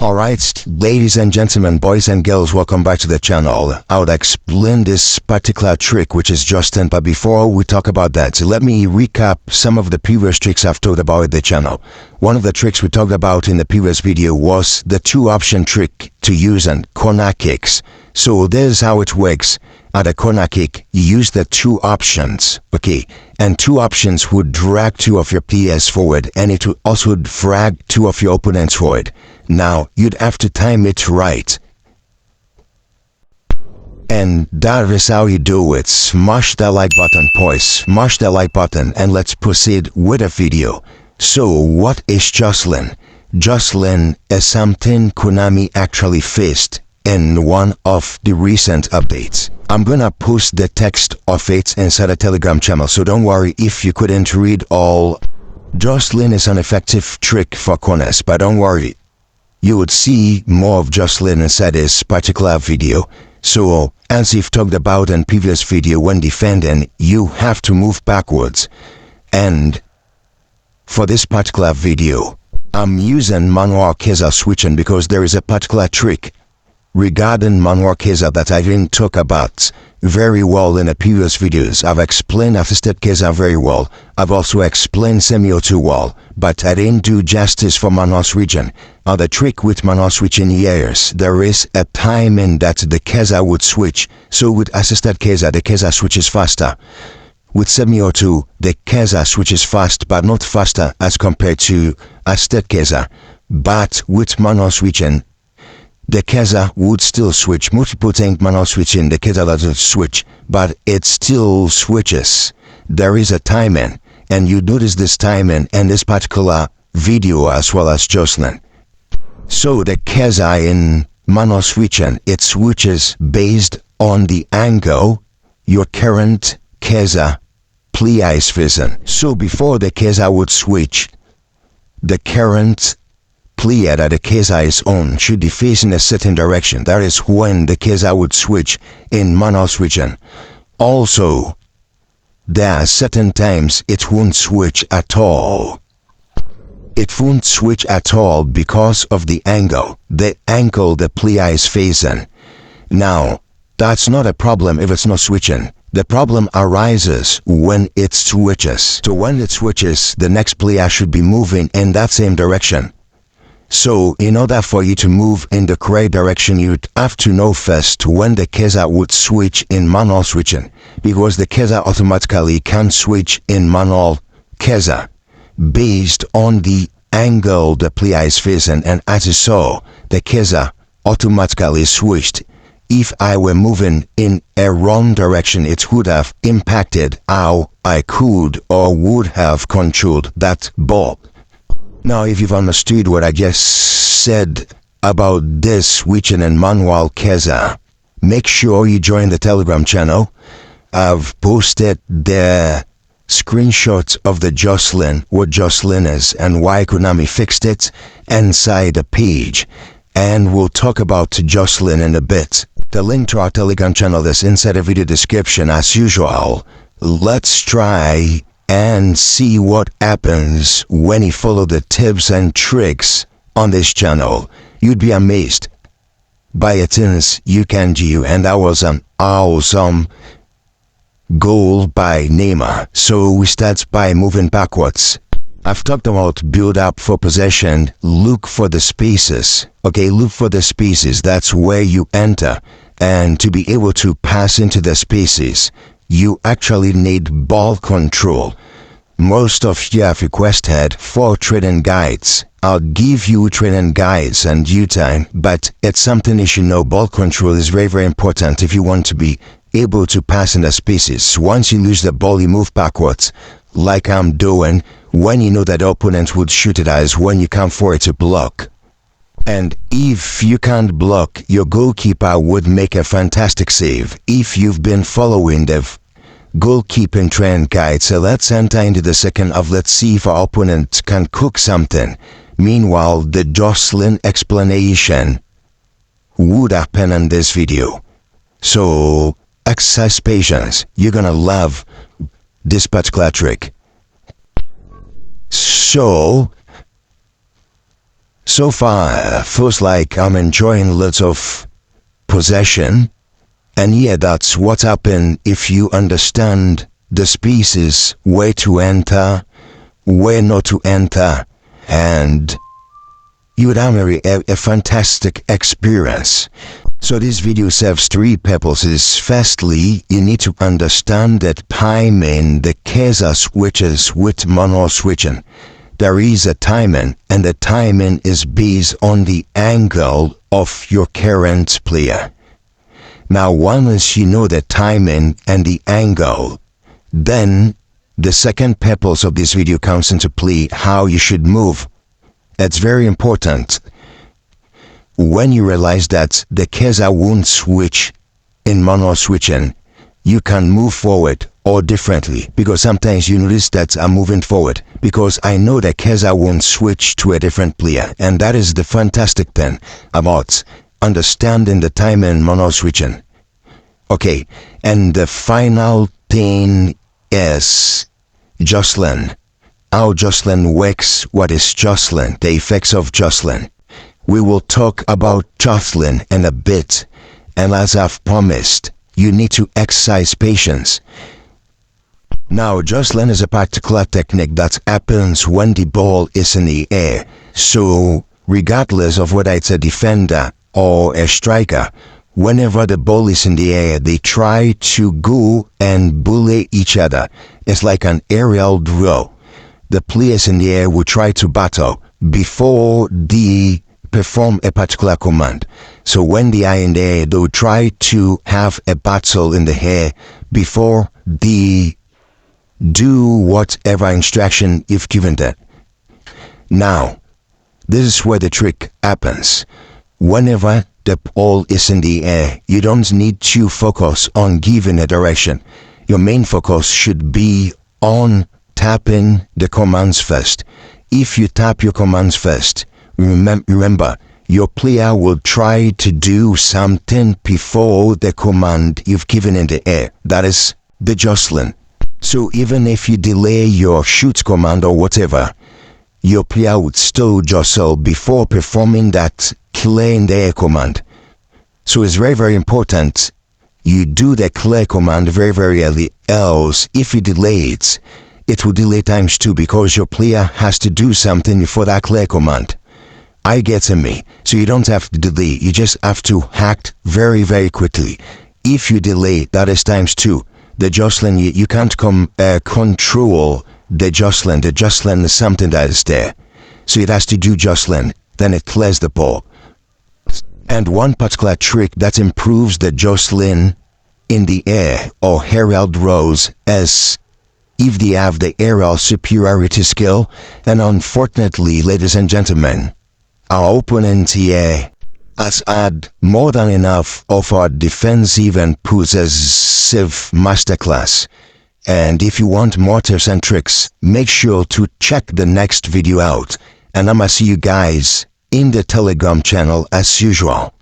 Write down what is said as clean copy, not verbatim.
Alright, ladies and gentlemen, boys and girls, welcome back to the channel. I would explain this particular trick which is Justin, but before we talk about that, let me recap some of the previous tricks I've talked about at the channel. One of the tricks we talked about in the previous video was the 2-option trick to use on corner kicks. So this is how it works. At a corner kick, you use the 2 options, okay? And 2 options would drag 2 of your players forward, and it would also drag 2 of your opponents forward. Now, you'd have to time it right. And that is how you do it. Smash that like button, boys. Smash that like button, and let's proceed with the video. So, what is Jocelyn? Jocelyn is something Konami actually faced in one of the recent updates. I'm gonna post the text of it inside the Telegram channel, so don't worry if you couldn't read all. Jocelyn is an effective trick for corners, but don't worry. You would see more of Jocelyn inside this particular video. So, as we've talked about in previous video, when defending, you have to move backwards. And for this particular video, I'm using manual Kaiser switching because there is a particular trick regarding manual Kaiser that I didn't talk about very well in the previous videos. I've explained assisted Kaiser very well. I've also explained semi-auto well, but I didn't do justice for manual switching. Now the trick with manual switching here is there is a timing that the Kaiser would switch. So with assisted Kaiser, the Kaiser switches faster. With semi-auto, the Kaiser switches fast, but not faster as compared to assisted Kaiser. But with manual switching, the Kaiser would still switch. Most people think manual switching, the Kaiser doesn't switch, but it still switches. There is a timing, and you notice this timing in this particular video as well as Jocelyn. So the Kaiser in manual switching, it switches based on the angle your current Kaiser player is facing. So before the Kaiser would switch, the current player that the Kaiser is on should be facing a certain direction. That is when the Kaiser would switch in manual switching. Also, there are certain times it won't switch at all. It won't switch at all because of the angle the player is facing. Now, that's not a problem if it's not switching. The problem arises when it switches. So when it switches, the next player should be moving in that same direction. So, in order for you to move in the correct direction, you'd have to know first when the Kaiser would switch in manual switching, because the Kaiser automatically can switch in manual Kaiser based on the angle the player is facing, and as you saw, the Kaiser automatically switched. If I were moving in a wrong direction, it would have impacted how I could or would have controlled that ball. Now, if you've understood what I just said about this switching and manual Kaiser, make sure you join the Telegram channel. I've posted the screenshots of the Jocelyn, what Jocelyn is and why Konami fixed it inside the page. And we'll talk about Jocelyn in a bit. The link to our Telegram channel is inside the video description as usual. Let's try and see what happens when you follow the tips and tricks on this channel. You'd be amazed by the things you can do, and that was an awesome goal by Neymar. So we start by moving backwards. I've talked about build up for possession. Look for the spaces. Okay, look for the spaces. That's where you enter. And to be able to pass into the spaces, you actually need ball control. Most of you have requested 4 training guides. I'll give you training guides in due time, but it's something you should know. Ball control is very, very important if you want to be able to pass in the spaces. Once you lose the ball, you move backwards, like I'm doing. When you know that the opponent would shoot it, as when you come for it to block. And if you can't block, your goalkeeper would make a fantastic save. If you've been following the goalkeeping trend guide, so let's enter into the second half. Let's see if our opponent can cook something. Meanwhile, the Jocelyn explanation would happen in this video. So, exercise patience. You're gonna love this particular trick. So So far, feels like I'm enjoying lots of possession. And yeah, that's what happens if you understand the spaces, where to enter, where not to enter, and you would have a fantastic experience. So this video serves three purposes. Firstly, you need to understand that timing the cursor switches with mono switching. There is a timing, and the timing is based on the angle of your current player. Now, once you know the timing and the angle, then the second purpose of this video comes into play, how you should move. That's very important. When you realize that the cursor won't switch in mono switching, you can move forward or differently, because sometimes you notice that I'm moving forward because I know the cursor won't switch to a different player, and that is the fantastic thing about understanding the timing mono switching. Okay, and the final thing is jostling. How jostling works, what is jostling, the effects of jostling. We will talk about jostling in a bit, and as I've promised, you need to exercise patience. Now, jostling is a particular technique that happens when the ball is in the air. So, regardless of whether it's a defender or a striker, whenever the ball is in the air, they try to go and bully each other. It's like an aerial duel. The players in the air will try to battle before they perform a particular command. So when they are in the air, they'll try to have a battle in the air before they do whatever instruction you've given them. Now, this is where the trick happens. Whenever the ball is in the air, you don't need to focus on giving a direction. Your main focus should be on tapping the commands first. If you tap your commands first, remember, your player will try to do something before the command you've given in the air. That is the jostling. So even if you delay your shoot command or whatever, your player would still jostle before performing that clear in the air command. So it's very, very important you do the clear command very, very early, else if you delay it, it will delay times two because your player has to do something for that clear command. I get me. So you don't have to delay, you just have to act very, very quickly. If you delay, that is times two. The jostling, you can't control the jostling. The jostling is something that is there. So it has to do jostling, then it clears the ball. And one particular trick that improves the jostling in the air or aerial duels is if they have the aerial superiority skill. And unfortunately, ladies and gentlemen, our opponent here has had more than enough of our defensive and possessive masterclass. And if you want more tips and tricks, make sure to check the next video out. And I'ma see you guys in the Telegram channel as usual.